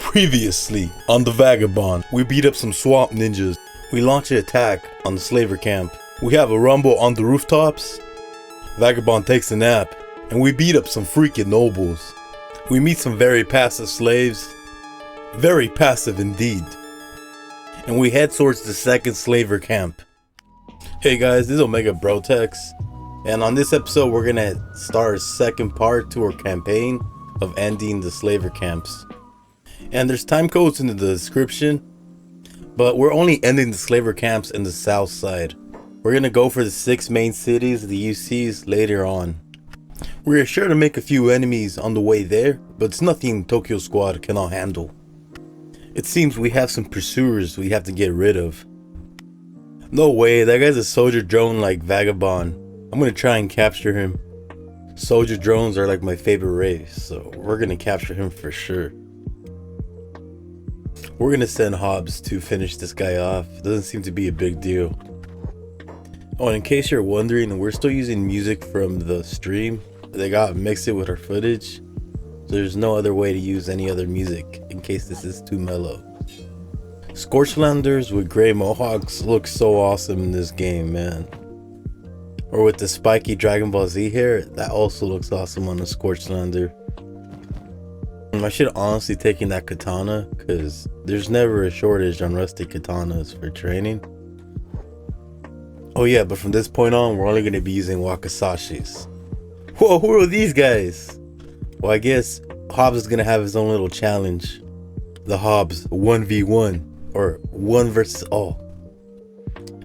Previously on the Vagabond, we beat up some swamp ninjas. We launch an attack on the slaver camp. We have a rumble on the rooftops. Vagabond takes a nap, and we beat up some freaking nobles. We meet some very passive slaves. Very passive indeed. And we head towards the second slaver camp. Hey guys, this is Omega Brotex, and on this episode we're gonna start a second part to our campaign of ending the slaver camps. And there's time codes in the description, but we're only ending the slaver camps in the south side. We're gonna go for the 6 main cities, the UCs, later on. We're sure to make a few enemies on the way there, but it's nothing Tokyo Squad cannot handle. It seems we have some pursuers we have to get rid of. No way, that guy's a soldier drone like Vagabond. I'm gonna try and capture him. Soldier drones are like my favorite race, so we're gonna capture him for sure. We're gonna send Hobbs to finish this guy off. It doesn't seem to be a big deal. Oh, and in case you're wondering, we're still using music from the stream. They got mixed it with our footage. There's no other way to use any other music in case this is too mellow. Scorchlanders with gray mohawks look so awesome in this game, man. Or with the spiky Dragon Ball Z hair, that also looks awesome on the Scorchlander. I should honestly take in that katana, because there's never a shortage on rusty katanas for training. Oh yeah, but from this point on, we're only going to be using Wakazashis. Whoa, who are these guys? Well, I guess Hobbs is going to have his own little challenge. The Hobbs 1v1, or 1 versus all.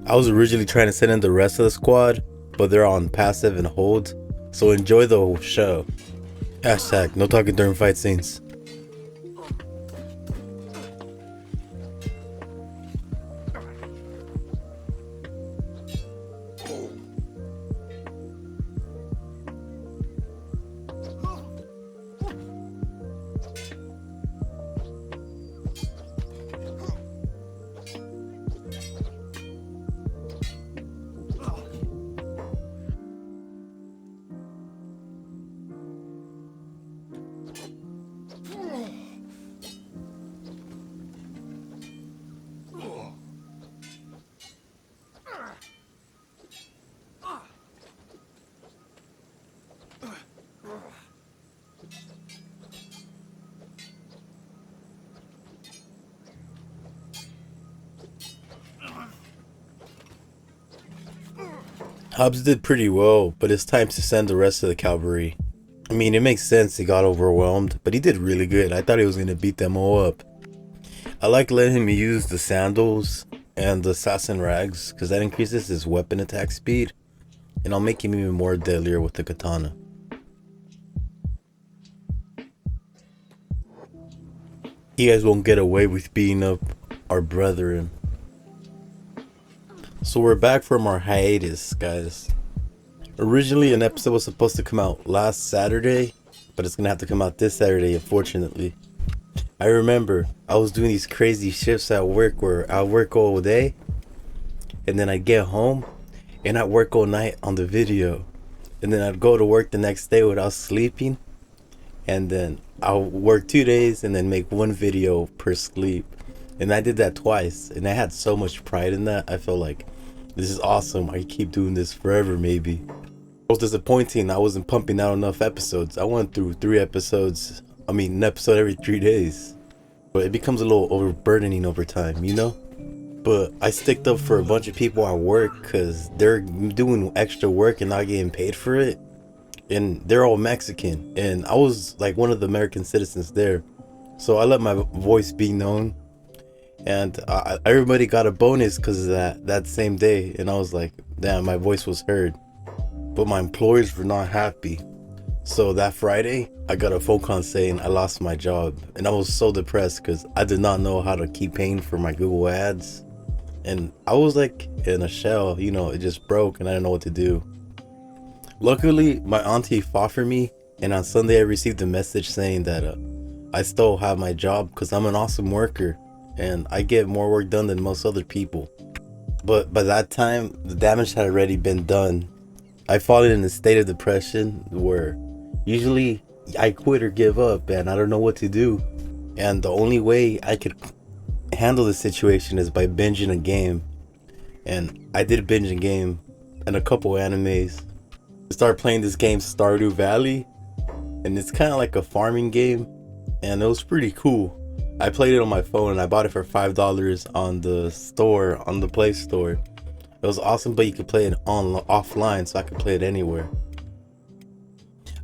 I was originally trying to send in the rest of the squad, but they're on passive and hold, so enjoy the whole show. Hashtag no talking during fight scenes. Hobbs did pretty well, but it's time to send the rest of the cavalry. I mean, it makes sense he got overwhelmed, but he did really good. I thought he was going to beat them all up. I like letting him use the sandals and the assassin rags, because that increases his weapon attack speed, and I'll make him even more deadlier with the katana. You guys won't get away with beating up our brethren. So we're back from our hiatus, guys. Originally an episode was supposed to come out last Saturday, but it's gonna have to come out this Saturday, unfortunately. I remember I was doing these crazy shifts at work where I work all day, and then I'd get home and I'd work all night on the video, and then I'd go to work the next day without sleeping, and then I'll work 2 days and then make 1 video per sleep. And I did that twice, and I had so much pride in that. I felt like, this is awesome, I can keep doing this forever maybe. It was disappointing I wasn't pumping out enough episodes. I went through 3 episodes, an episode every 3 days. But it becomes a little overburdening over time, you know? But I sticked up for a bunch of people at work because they're doing extra work and not getting paid for it. And they're all Mexican, and I was like one of the American citizens there. So I let my voice be known. And everybody got a bonus because of that same day, and I was like, damn, my voice was heard. But my employers were not happy. So that Friday, I got a phone call saying I lost my job, and I was so depressed because I did not know how to keep paying for my Google ads, and I was like in a shell, you know, it just broke and I didn't know what to do. Luckily, my auntie fought for me, and on Sunday I received a message saying that I still have my job because I'm an awesome worker and I get more work done than most other people. But by that time, the damage had already been done. I fallen in a state of depression where usually I quit or give up and I don't know what to do. and the only way I could handle the situation is by binging a game. And I did binge a game and a couple animes. I started playing this game, Stardew Valley, and it's kind of like a farming game, and it was pretty cool. I played it on my phone and I bought it for $5 on the store, on the Play Store. It was awesome, but you could play it offline, so I could play it anywhere.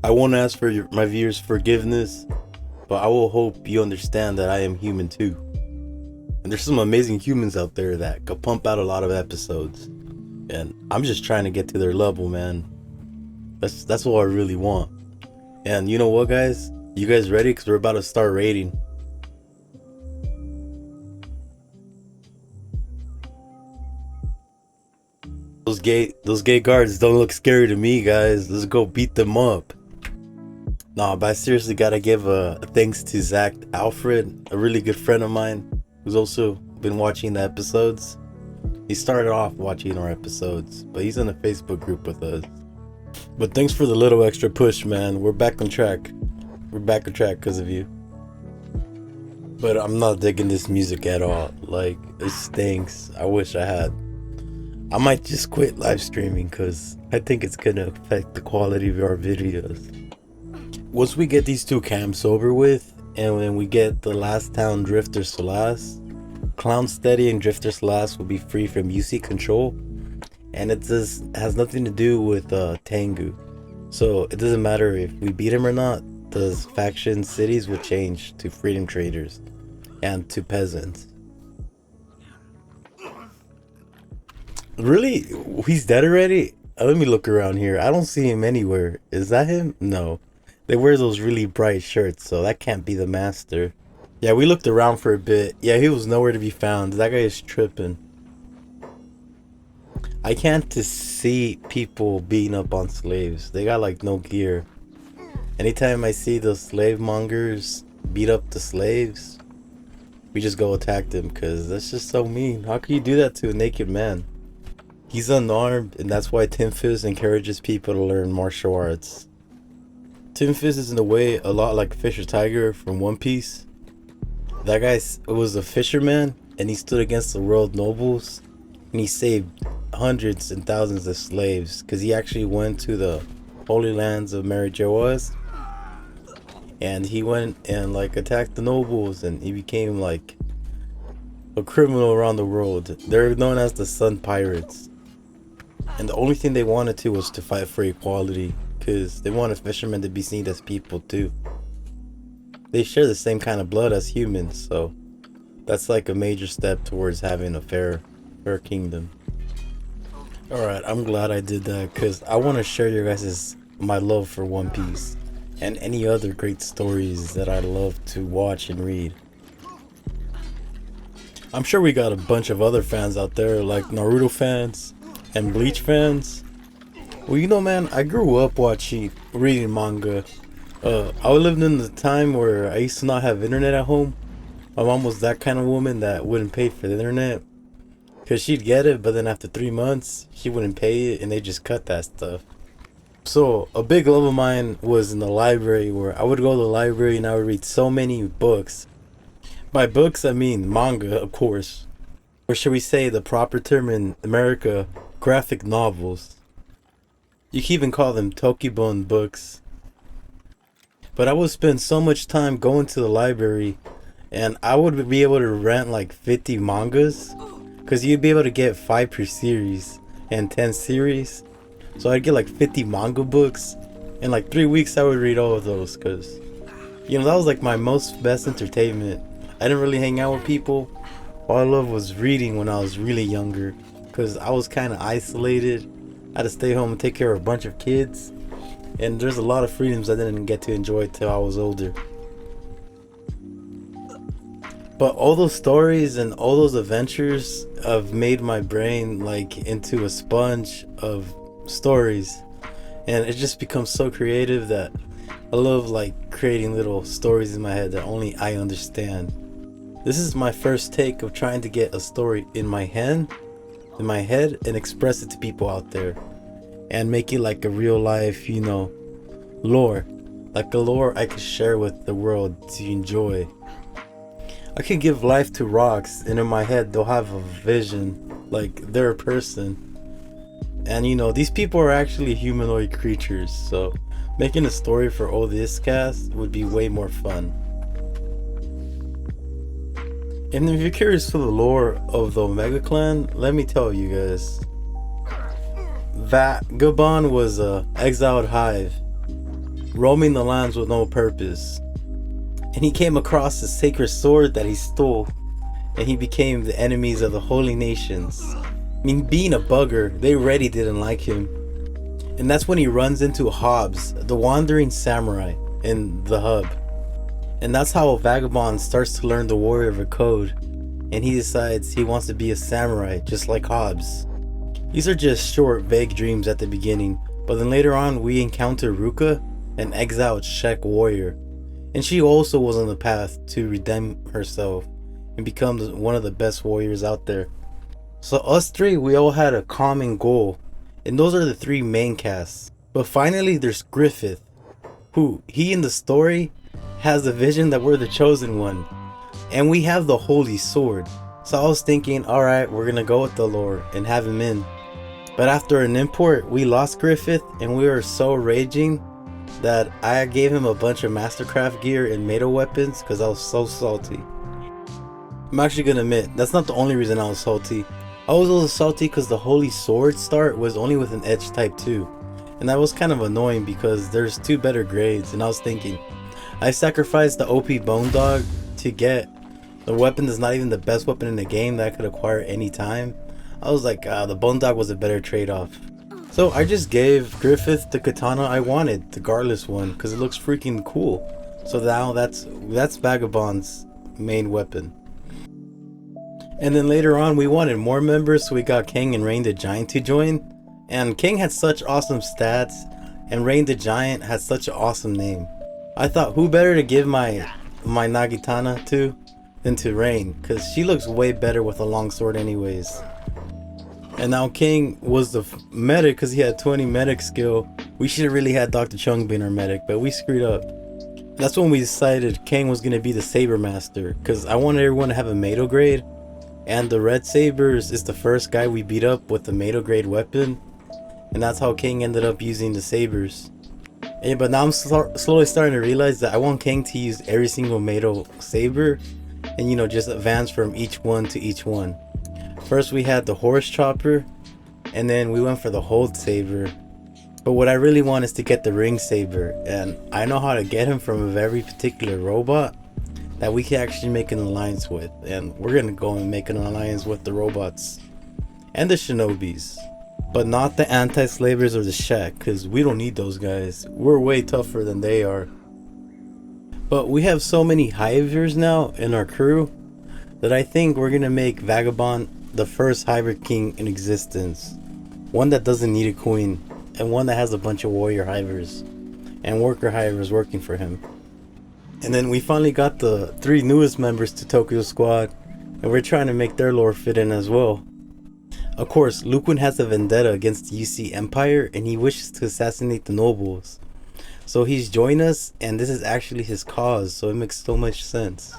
I won't ask for my viewers' forgiveness, but I will hope you understand that I am human too. And there's some amazing humans out there that could pump out a lot of episodes. And I'm just trying to get to their level, man. That's what I really want. And you know what, guys? You guys ready? Because we're about to start raiding. Those gay guards don't look scary to me, guys. Let's go beat them up. Nah, but I seriously gotta give a thanks to Zach Alfred, a really good friend of mine, who's also been watching the episodes. He started off watching our episodes, but he's in a Facebook group with us. But thanks for the little extra push, man. We're back on track. We're back on track because of you. But I'm not digging this music at all. Like, it stinks. I wish I had. I might just quit live streaming because I think it's gonna affect the quality of our videos. Once we get these 2 camps over with, and when we get the last town, Drifter Solas, Clown Steady and Drifter Solas will be free from UC control, and it just has nothing to do with Tengu. So it doesn't matter if we beat him or not. The faction cities will change to freedom traders and to peasants. Really? He's dead already? Let me look around here. I don't see him anywhere. Is that him? No. They wear those really bright shirts, so that can't be the master. Yeah, we looked around for a bit. Yeah, he was nowhere to be found. That guy is tripping. I can't just see people beating up on slaves. They got like no gear. Anytime I see those slave mongers beat up the slaves, we just go attack them because that's just so mean. How can you do that to a naked man? He's unarmed, and that's why Tim Fizz encourages people to learn martial arts. Tim Fizz is in a way a lot like Fisher Tiger from One Piece. That guy was a fisherman, and he stood against the world nobles, and he saved hundreds and thousands of slaves because he actually went to the holy lands of Mary Jawas, and he went and like attacked the nobles, and he became like a criminal around the world. They're known as the Sun Pirates, and the only thing they wanted to was to fight for equality because they wanted fishermen to be seen as people too. They share the same kind of blood as humans, so that's like a major step towards having a fair kingdom. Alright, I'm glad I did that because I want to share your guys' my love for One Piece and any other great stories that I love to watch and read. I'm sure we got a bunch of other fans out there like Naruto fans and Bleach fans. Well, you know, man, I grew up reading manga. I lived in the time where I used to not have internet at home. My mom was that kind of woman that wouldn't pay for the internet because she'd get it, but then after 3 months she wouldn't pay it and they just cut that stuff. So a big love of mine was in the library, where I would go to the library and I would read so many books. By books I mean manga, of course, or should we say the proper term in America, graphic novels. You can even call them Tokibon books. But I would spend so much time going to the library, and I would be able to rent like 50 mangas, because you'd be able to get 5 per series and 10 series. So I'd get like 50 manga books. In like 3 weeks I would read all of those, because that was like my best entertainment. I didn't really hang out with people. All I loved was reading when I was really younger, because I was kind of isolated. I had to stay home and take care of a bunch of kids, and there's a lot of freedoms I didn't get to enjoy till I was older. But all those stories and all those adventures have made my brain like into a sponge of stories, and it just becomes so creative that I love like creating little stories in my head that only I understand. This is my first take of trying to get a story in my head and express it to people out there and make it like a real life, lore, like a lore I could share with the world to enjoy. I could give life to rocks, and in my head they'll have a vision, like they're a person. And you know, these people are actually humanoid creatures, so making a story for all this cast would be way more fun. And if you're curious for the lore of the Omega Clan, let me tell you guys. Vagabond was a exiled hive, roaming the lands with no purpose. And he came across a sacred sword that he stole, and he became the enemies of the holy nations. I mean, being a bugger, they already didn't like him. And that's when he runs into Hobbs, the wandering samurai, in the hub. And that's how a vagabond starts to learn the warrior code, and he decides he wants to be a samurai just like Hobbs. These are just short, vague dreams at the beginning, but then later on we encounter Ruka, an exiled Czech warrior, and she also was on the path to redeem herself and become one of the best warriors out there. So us three, we all had a common goal, and those are the three main casts. But finally there's Griffith, who, he in the story, has the vision that we're the chosen one, and we have the holy sword. So I was thinking, alright, we're gonna go with the lore and have him in. But after an import, we lost Griffith, and we were so raging that I gave him a bunch of Mastercraft gear and Meitou weapons because I was so salty. I'm actually gonna admit, that's not the only reason I was salty. I was a little salty because the holy sword start was only with an edge type 2. And that was kind of annoying because there's 2 better grades, and I was thinking, I sacrificed the OP Bone Dog to get the weapon that's not even the best weapon in the game that I could acquire any time. I was like, the Bone Dog was a better trade-off. So I just gave Griffith the katana I wanted, the Garless one, because it looks freaking cool. So now that's Vagabond's main weapon. And then later on we wanted more members, so we got King and Rain the Giant to join. And King had such awesome stats, and Rain the Giant had such an awesome name. I thought, who better to give my Nagitana to than to Rain, because she looks way better with a long sword anyways. And now King was the medic because he had 20 medic skill. We should have really had Dr. Chung being our medic, but we screwed up. That's when we decided King was going to be the Saber Master, because I wanted everyone to have a Meitou grade. And the Red Sabers is the first guy we beat up with the Meitou grade weapon. And that's how King ended up using the Sabers. But now I'm slowly starting to realize that I want King to use every single Meitou Saber. And you know, just advance from each one to each one. First we had the Horse Chopper, and then we went for the Hold Saber. But what I really want is to get the Ring Saber, and I know how to get him from a very particular robot that we can actually make an alliance with. And we're gonna go and make an alliance with the robots and the Shinobis, but not the anti-slavers or the Shaq, because we don't need those guys. We're way tougher than they are. But we have so many Hivers now in our crew that I think we're gonna make Vagabond the first Hiver King in existence. One that doesn't need a queen, and one that has a bunch of warrior Hivers and worker Hivers working for him. And then we finally got the 3 newest members to Tokyo Squad, and we're trying to make their lore fit in as well. Of course, Luiquin has a vendetta against the UC Empire, and he wishes to assassinate the nobles. So he's joined us, and this is actually his cause, so it makes so much sense.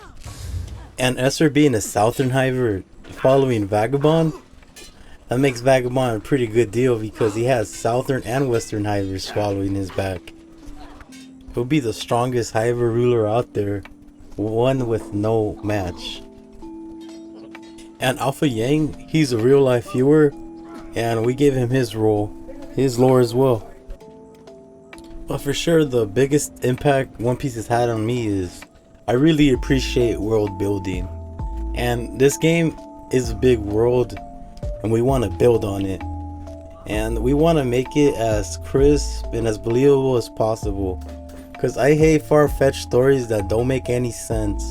And Esser being a Southern Hiver following Vagabond, that makes Vagabond a pretty good deal because he has Southern and Western Hivers following his back. He'll be the strongest Hiver ruler out there, one with no match. And Alpha Yang, he's a real life viewer, and we gave him his role, his lore as well. But for sure the biggest impact One Piece has had on me is I really appreciate world building. And this game is a big world, and we want to build on it. And we want to make it as crisp and as believable as possible. Because I hate far-fetched stories that don't make any sense.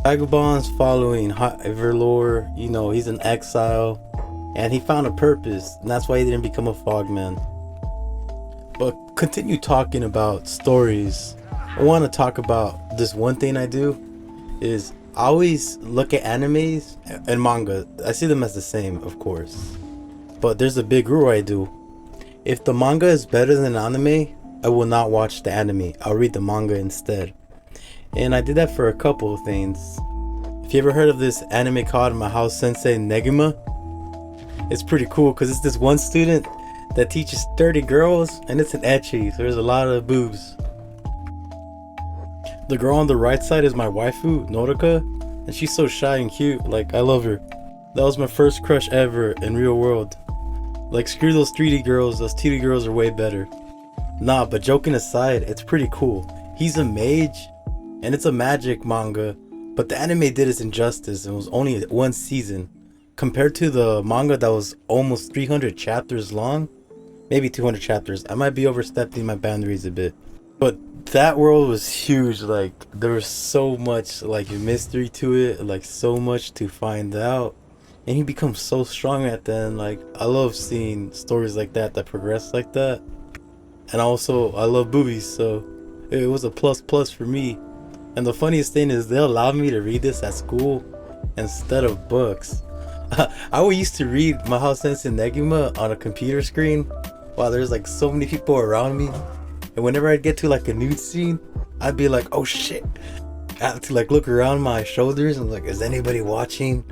Vagabond's following Hiver lore, you know, he's in exile. And he found a purpose, and that's why he didn't become a Fogman. But continue talking about stories. I want to talk about this one thing I do is I always look at animes and manga. I see them as the same, of course, but there's a big rule I do. If the manga is better than anime, I will not watch the anime. I'll read the manga instead. And I did that for a couple of things. If you ever heard of this anime called Mahou Sensei Negima, it's pretty cool because it's this one student that teaches 30 girls, and it's an ecchi, so there's a lot of boobs. The girl on the right side is my waifu, Norika, and she's so shy and cute. Like, I love her. That was my first crush ever in real world. Like, screw those 3D girls, those 2D girls are way better. Nah, but joking aside, it's pretty cool. He's a mage, and it's a magic manga, but the anime did its injustice and was only one season. Compared to the manga that was almost 300 chapters long, maybe 200 chapters. I might be overstepping my boundaries a bit. But that world was huge. Like, there was so much like mystery to it, like so much to find out. And he becomes so strong at the end. Like, I love seeing stories like that progress like that. And also, I love boobies, so it was a plus for me. And the funniest thing is they allowed me to read this at school instead of books. I used to read Mahou Sensei Negima on a computer screen while there's like so many people around me. And whenever I'd get to like a nude scene, I'd be like, oh shit. I have to like look around my shoulders and like, is anybody watching?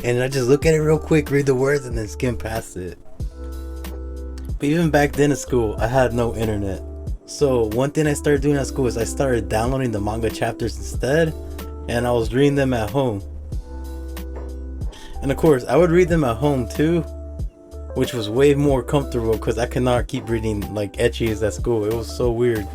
And I just look at it real quick, read the words, and then skim past it. But even back then at school, I had no internet. So one thing I started doing at school is I started downloading the manga chapters instead, and I was reading them at home. And of course, I would read them at home too, which was way more comfortable because I could not keep reading like ecchis at school. It was so weird.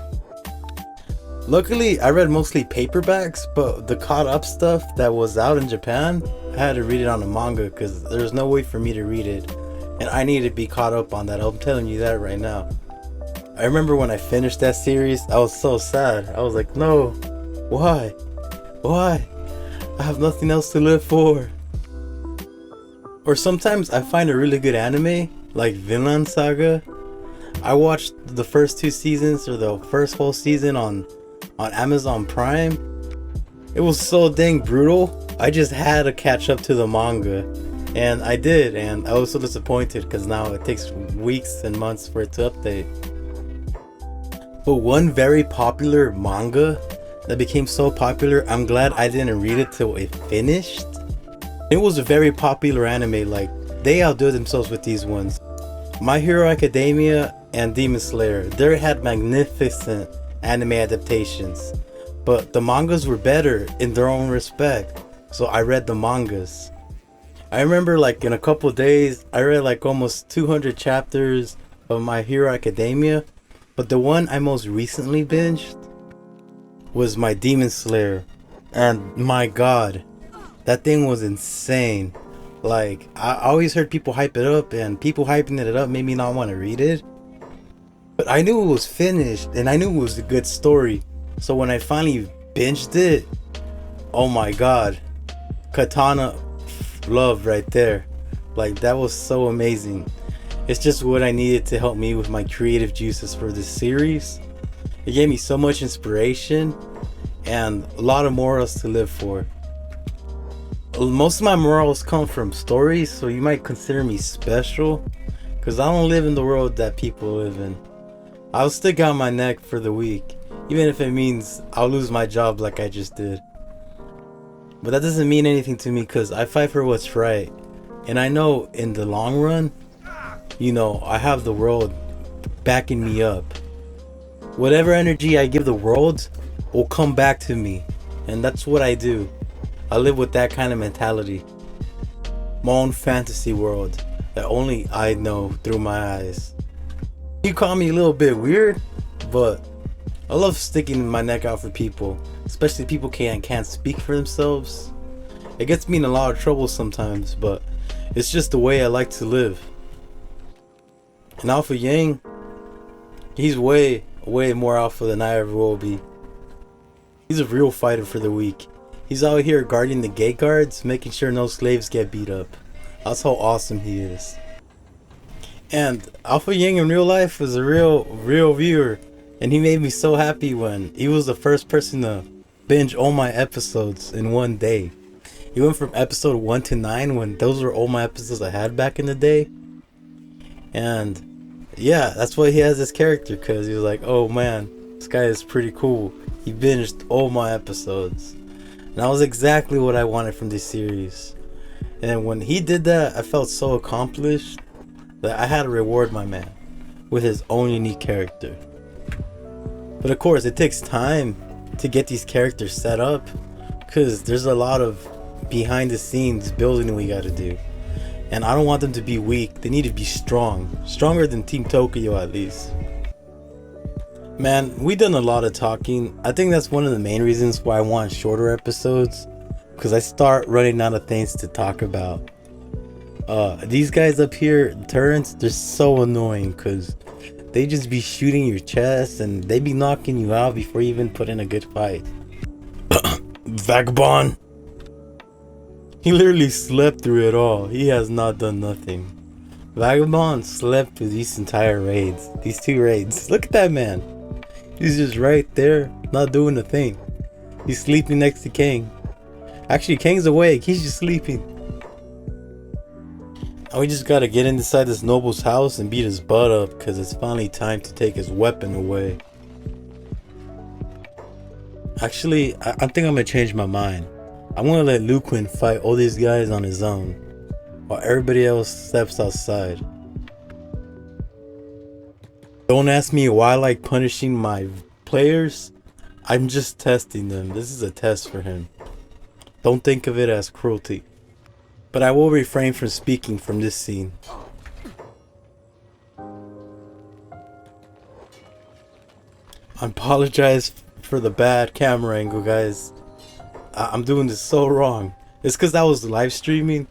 Luckily, I read mostly paperbacks, but the caught up stuff that was out in Japan, I had to read it on a manga because there's no way for me to read it. And I needed to be caught up on that. I'm telling you that right now. I remember when I finished that series, I was so sad. I was like, no, why? Why? I have nothing else to live for. Or sometimes I find a really good anime, like Vinland Saga. I watched the first 2 seasons, or the first whole season on Amazon Prime. It was so dang brutal. I just had to catch up to the manga. And I did, and I was so disappointed because now it takes weeks and months for it to update. But one very popular manga that became so popular, I'm glad I didn't read it till it finished. It was a very popular anime, like they outdid themselves with these ones. My Hero Academia and Demon Slayer, they had magnificent anime adaptations, but the mangas were better in their own respect, so I read the mangas. I remember like in a couple days, I read like almost 200 chapters of My Hero Academia, but the one I most recently binged was my Demon Slayer, and my god, that thing was insane. Like, I always heard people hype it up, and people hyping it up made me not want to read it. But I knew it was finished, and I knew it was a good story. So when I finally binged it, oh my god, Katana love right there. Like, that was so amazing. It's just what I needed to help me with my creative juices for this series. It gave me so much inspiration and a lot of morals to live for. Most of my morals come from stories, so you might consider me special, because I don't live in the world that people live in. I'll stick out my neck for the weak, even if it means I'll lose my job like I just did. But that doesn't mean anything to me because I fight for what's right. And I know in the long run, you know, I have the world backing me up. Whatever energy I give the world will come back to me. And that's what I do. I live with that kind of mentality. My own fantasy world that only I know through my eyes. You call me a little bit weird, but I love sticking my neck out for people, especially people can't speak for themselves. It gets me in a lot of trouble sometimes, but it's just the way I like to live. And Alpha Yang, he's way more alpha than I ever will be. He's a real fighter for the weak. He's out here guarding the gate guards, making sure no slaves get beat up. That's how awesome he is. And Alpha Yang in real life was a real viewer, and he made me so happy when he was the first person to binge all my episodes in one day. He went from episode 1 to 9 when those were all my episodes I had back in the day. And yeah, that's why he has this character, because he was like, oh man, this guy is pretty cool. He binged all my episodes. And that was exactly what I wanted from this series. And when he did that, I felt so accomplished that I had to reward my man with his own unique character. But of course, it takes time to get these characters set up, because there's a lot of behind the scenes building we gotta do. And I don't want them to be weak. They need to be strong. Stronger than Team Tokyo at least. Man, we done a lot of talking. I think that's one of the main reasons why I want shorter episodes, because I start running out of things to talk about. These guys up here, turrets, they're so annoying because they just be shooting your chest and they be knocking you out before you even put in a good fight. Vagabond. He literally slept through it all. He has not done nothing. Vagabond slept through these entire raids. These 2 raids. Look at that man. He's just right there, not doing a thing. He's sleeping next to King. Actually, King's awake. He's just sleeping. And we just gotta get inside this noble's house and beat his butt up, because it's finally time to take his weapon away. Actually, I think I'm gonna change my mind. I'm gonna let Luiquin fight all these guys on his own, while everybody else steps outside. Don't ask me why I like punishing my players. I'm just testing them. This is a test for him. Don't think of it as cruelty. But I will refrain from speaking from this scene. I apologize for the bad camera angle, guys. I'm doing this so wrong. It's because I was live streaming,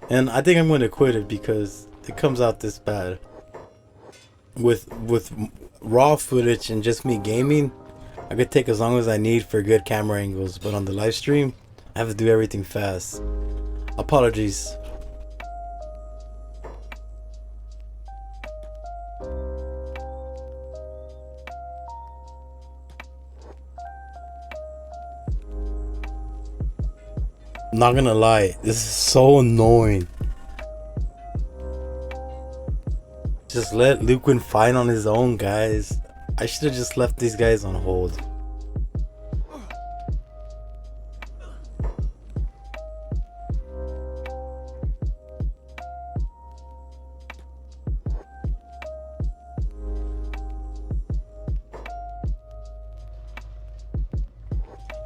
and I think I'm going to quit it because it comes out this bad. With raw footage and just me gaming, I could take as long as I need for good camera angles, but on the live stream, I have to do everything fast. Apologies. Not gonna lie, this is so annoying. Just let Luiquin fight on his own, guys. I should have just left these guys on hold.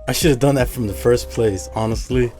I should have done that from the first place, honestly.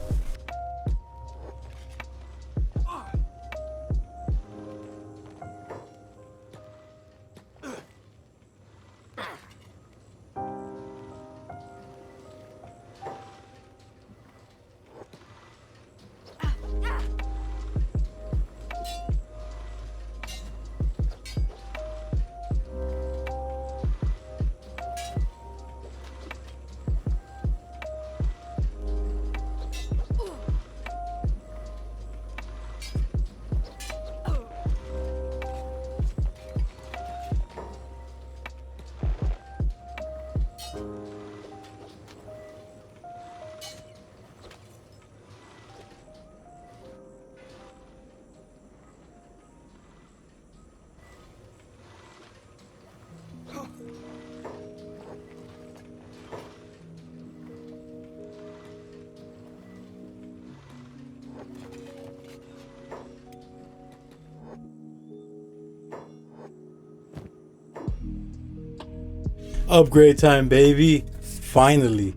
Upgrade time, baby. Finally.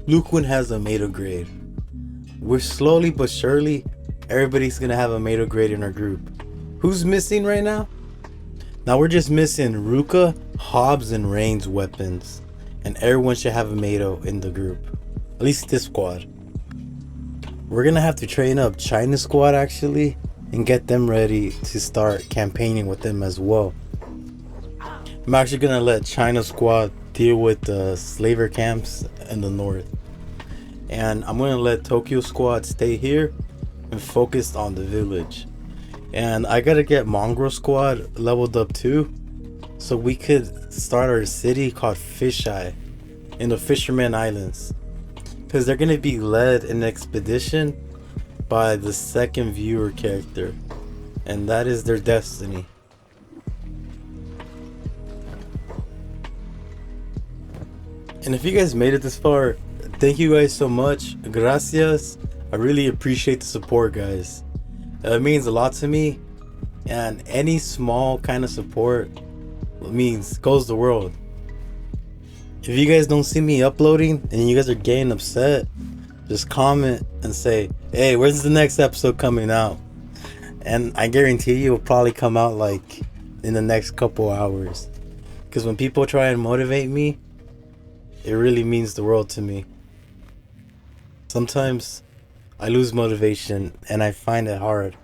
Luiquin has a Meitou grade. We're slowly but surely, everybody's gonna have a Meitou grade in our group. Who's missing right now? Now we're just missing Ruka, Hobbs, and Rain's weapons. And everyone should have a Meitou in the group. At least this squad. We're gonna have to train up China squad actually, and get them ready to start campaigning with them as well. I'm actually gonna let China squad deal with the slaver camps in the north, and I'm gonna let Tokyo squad stay here and focus on the village. And I gotta get Mongrel squad leveled up too, so we could start our city called Fisheye in the Fisherman Islands, because they're gonna be led in expedition by the second viewer character, and that is their destiny. And if you guys made it this far, Thank you guys so much. Gracias. I really appreciate the support, guys. It means a lot to me, and any small kind of support goes the world. If you guys don't see me uploading and you guys are getting upset, just comment and say, hey, where's the next episode coming out? And I guarantee you it'll probably come out like in the next couple hours. Because when people try and motivate me, it really means the world to me. Sometimes I lose motivation and I find it hard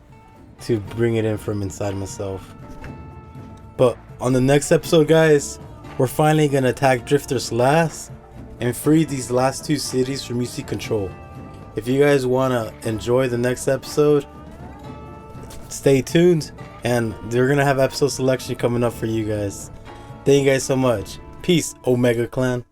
to bring it in from inside myself. But on the next episode, guys, we're finally gonna attack Drifters last and free these last two cities from UC control. If you guys wanna enjoy the next episode, stay tuned, and they're gonna have episode selection coming up for you guys. Thank you guys so much. Peace, Omega Clan.